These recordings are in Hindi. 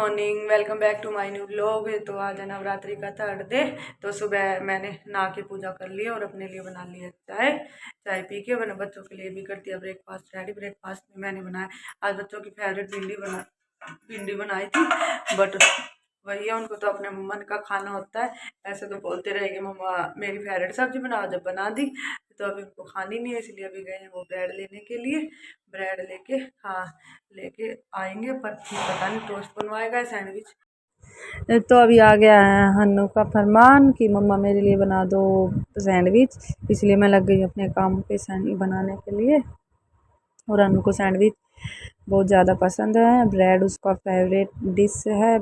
Morning, welcome back to my new vlog. तो आज है नवरात्रि का थर्ड डे। तो सुबह मैंने नहा के पूजा कर ली और अपने लिए बना लिया चाय पी के मैंने बच्चों के लिए भी कर दिया ब्रेकफास्ट रेडी। ब्रेकफास्ट में मैंने बनाया आज बच्चों की फेवरेट भिंडी बनाई थी। बट वही है, उनको तो अपने मन का खाना होता है। ऐसे तो बोलते रहेंगे मम्मा मेरी फेवरेट सब्जी बनाओ, जब बना दी तो अभी उनको खानी नहीं है, इसलिए अभी गए हैं वो ब्रेड लेने के लिए। ब्रेड लेके आएंगे, पर पता नहीं टोस्ट बनवाएगा सैंडविच। तो अभी आ गया है हन्नू का फरमान कि मम्मा मेरे लिए बना दो सैंडविच, इसलिए मैं लग गई अपने काम पे सैंडविच बनाने के लिए। और हन्नू को सैंडविच बहुत ज़्यादा पसंद है, ब्रेड उसका फेवरेट डिश है।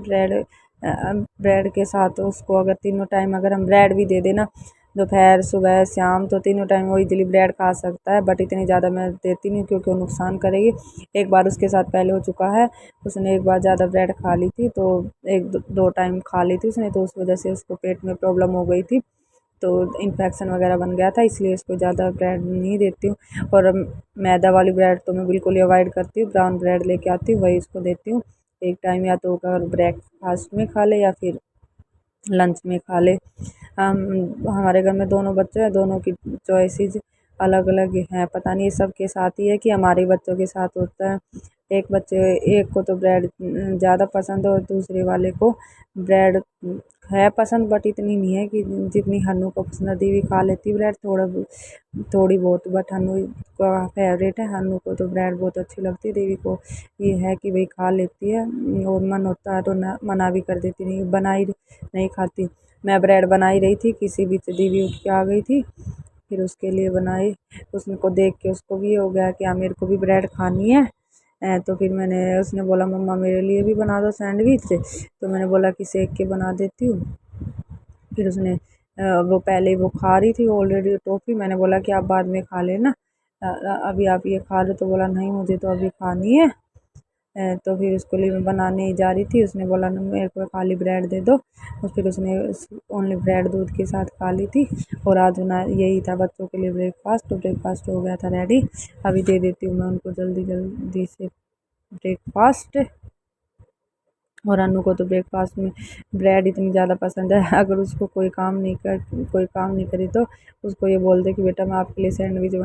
ब्रेड के साथ उसको अगर तीनों टाइम अगर हम ब्रेड भी दे देना, दोपहर सुबह शाम, तो तीनों टाइम वो इजीली ब्रेड खा सकता है। बट इतनी ज़्यादा मैं देती नहीं क्योंकि वो नुकसान करेगी। एक बार उसके साथ पहले हो चुका है, उसने एक बार ज़्यादा ब्रेड खा ली थी, तो एक दो टाइम खा ली थी उसने, तो उस वजह से उसको पेट में प्रॉब्लम हो गई थी, तो इन्फेक्शन वगैरह बन गया था, इसलिए उसको ज़्यादा ब्रेड नहीं देती हूँ। और मैदा वाली ब्रेड तो मैं बिल्कुल ही अवॉइड करती हूँ। ब्राउन ब्रेड लेके आती हूँ, वही उसको देती हूँ एक टाइम, या तो अगर ब्रेकफास्ट में खा ले या फिर लंच में खा ले। हमारे घर में दोनों बच्चे हैं, दोनों की चॉइसेस अलग अलग हैं। पता नहीं सबके साथ ही है कि हमारे बच्चों के साथ होता है। एक को तो ब्रेड ज़्यादा पसंद है और दूसरे वाले को ब्रेड है पसंद, बट इतनी नहीं है कि जितनी हन्नू को पसंद है। दीवी खा लेती ब्रेड थोड़ी बहुत, बट हन्नू का फेवरेट है। हन्नू को तो ब्रेड बहुत अच्छी लगती है, देवी को ये है कि भाई खा लेती है, और मन होता है तो मना भी कर देती, नहीं बनाई नहीं खाती। मैं ब्रेड बना ही रही थी, किसी बीच दीवी उठ के आ गई थी, फिर उसके लिए बनाई। उसको देख के उसको भी हो गया कि हाँ मेरे को भी ब्रेड खानी है। तो फिर उसने बोला मम्मा मेरे लिए भी बना दो सैंडविच, तो मैंने बोला कि सेक के बना देती हूँ। फिर उसने वो पहले वो खा रही थी ऑलरेडी टॉफ़ी, मैंने बोला कि आप बाद में खा लेना, अभी आप ये खा लो, तो बोला नहीं मुझे तो अभी खानी है। तो फिर उसके लिए मैं बनाने जा रही थी, उसने बोला ना मेरे को खाली ब्रेड दे दो, और फिर उसने ओनली ब्रेड दूध के साथ खा ली थी। और आज ना यही था बच्चों के लिए ब्रेकफास्ट, तो ब्रेकफास्ट हो गया था रेडी। अभी दे देती हूँ मैं उनको जल्दी जल्दी से ब्रेकफास्ट। और अनु को तो ब्रेकफास्ट में ब्रेड इतनी ज़्यादा पसंद है, अगर उसको कोई काम नहीं करी तो उसको ये बोल दे कि बेटा मैं आपके लिए सैंडविच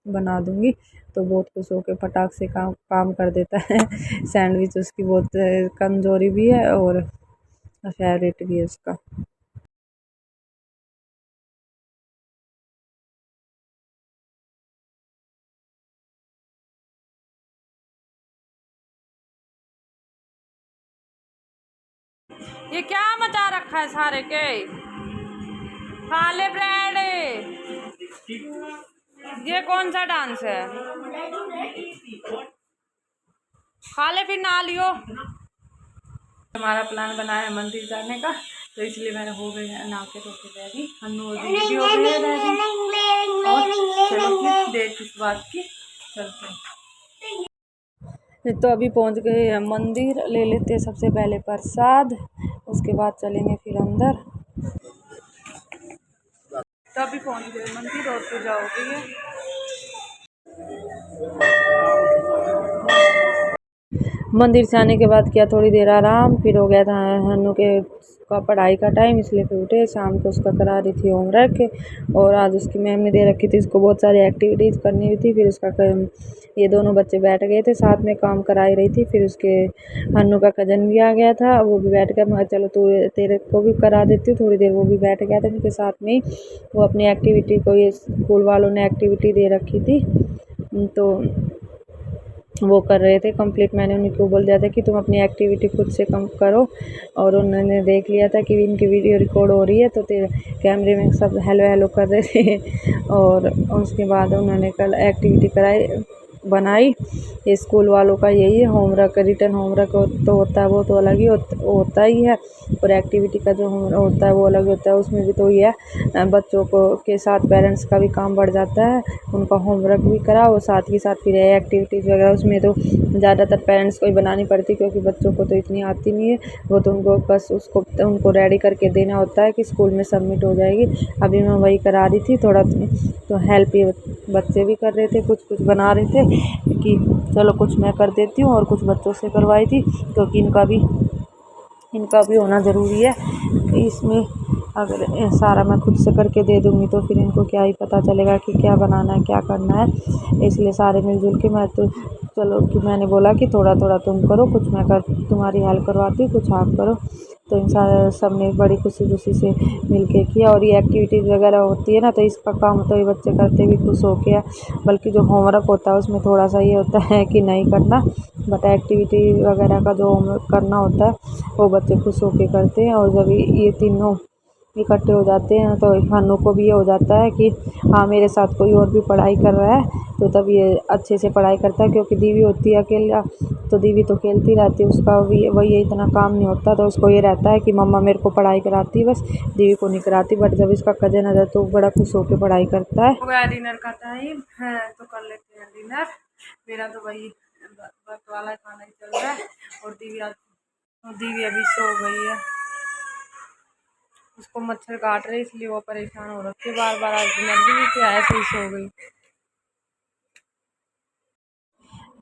बना दूँगी, तो बहुत खुश होकर फटाक से काम कर देता है। सैंडविच उसकी बहुत कमज़ोरी भी है और फेवरेट भी है उसका। ये क्या मचा रखा है सारे के, खा ले ब्रेड। ये कौन सा डांस है, खा ले फिर ना लियो। हमारा प्लान बना है मंदिर जाने का, तो इसलिए मैंने हो गई है नहा के धोके रेडी। हन्नू भी हो गई है रेडी, और चलो फिर देर किस बात की, चलते हैं। तो अभी पहुंच गए हैं मंदिर, ले लेते हैं सबसे पहले प्रसाद, उसके बाद चलेंगे फिर अंदर। तो अभी पहुंच गए मंदिर और पूजा हो गई है। मंदिर से आने के बाद किया थोड़ी देर आराम, फिर हो गया था हन्नू के का पढ़ाई का टाइम, इसलिए फिर उठे। शाम को उसका करा रही थी होमवर्क, और आज उसकी मैम ने दे रखी थी इसको बहुत सारी एक्टिविटीज़ करनी हुई थी। फिर ये दोनों बच्चे बैठ गए थे साथ में, काम कराई रही थी। फिर उसके हन्नू का कज़न भी आ गया था, वो भी बैठ गया। मैं चलो तू तेरे को भी करा देती हूँ थोड़ी देर, वो भी बैठ गया था उनके साथ में ही। वो अपनी एक्टिविटी को, ये स्कूल वालों ने एक्टिविटी दे रखी थी, तो वो कर रहे थे कंप्लीट। मैंने उनको बोल दिया था कि तुम अपनी एक्टिविटी खुद से कम करो, और उन्होंने देख लिया था कि इनकी वीडियो रिकॉर्ड हो रही है, तो कैमरे में सब हेलो हेलो कर रहे थे। और उसके बाद उन्होंने कल एक्टिविटी बनाई। ये स्कूल वालों का यही है, होमवर्क रिटर्न होमवर्क तो होता है, वो तो अलग ही होता ही है, और एक्टिविटी का जो होमवर्क होता है वो अलग होता है। उसमें भी तो ये है बच्चों को के साथ पेरेंट्स का भी काम बढ़ जाता है, उनका होमवर्क भी करा और साथ ही साथ फिर एक्टिविटीज़ वगैरह उसमें तो ज़्यादातर पेरेंट्स को ही बनानी पड़ती, क्योंकि बच्चों को तो इतनी आती नहीं है। वो तो उनको बस उनको रेडी करके देना होता है कि स्कूल में सबमिट हो जाएगी। अभी मैं वही करा रही थी, थोड़ा तो हेल्प ये बच्चे भी कर रहे थे, कुछ बना रहे थे कि चलो कुछ मैं कर देती हूँ, और कुछ बच्चों से करवाई थी, क्योंकि इनका भी इनका भी होना ज़रूरी है। इसमें अगर सारा मैं खुद से करके दे दूँगी तो फिर इनको क्या ही पता चलेगा कि क्या बनाना है क्या करना है। इसलिए सारे मिलजुल के मैं तो चलो कि मैंने बोला कि थोड़ा थोड़ा तुम करो, कुछ मैं कर तुम्हारी हेल्प करवाती हूँ, कुछ आप करो। तो इन सारे सब ने बड़ी खुशी खुशी से मिल के किया। और ये एक्टिविटीज़ वगैरह होती है ना, तो इसका काम तो ये बच्चे करते भी खुश हो के। बल्कि जो होमवर्क होता है उसमें थोड़ा सा ये होता है कि नहीं करना, बट एक्टिविटी वगैरह का जो होमवर्क करना होता है वो बच्चे खुश होके करते हैं। और जब ये तीनों इकट्ठे हो जाते हैं तो खानों को भी ये हो जाता है कि हाँ मेरे साथ कोई और भी पढ़ाई कर रहा है, तो तब ये अच्छे से पढ़ाई करता है। क्योंकि दीवी होती है अकेला, तो दीवी तो खेलती रहती है, उसका भी वही इतना काम नहीं होता, तो उसको ये रहता है कि मम्मा मेरे को पढ़ाई कराती है बस, दीवी को नहीं कराती। बट जब इसका कजन आ जाए तो बड़ा खुश होकर पढ़ाई करता है। हो गया डिनर का टाइम है तो कर लेते हैं डिनर। मेरा तो वही वक्त वाला खाना ही चल रहा है। और दीवी अभी सो गई है, उसको मच्छर काट रहे इसलिए वो परेशान हो रखी है बार बार। आज डिनर भी नहीं किया, ऐसे ही सो गई।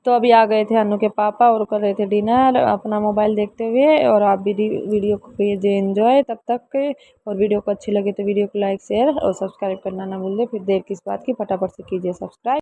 तो अभी आ गए थे अनु के पापा और कर रहे थे डिनर अपना मोबाइल देखते हुए। और आप भी वीडियो को कीजिए एंजॉय तब तक के। और वीडियो को अच्छी लगे तो वीडियो को लाइक शेयर और सब्सक्राइब करना ना भूल दे। फिर देर किस बात की, फटाफट से कीजिए सब्सक्राइब।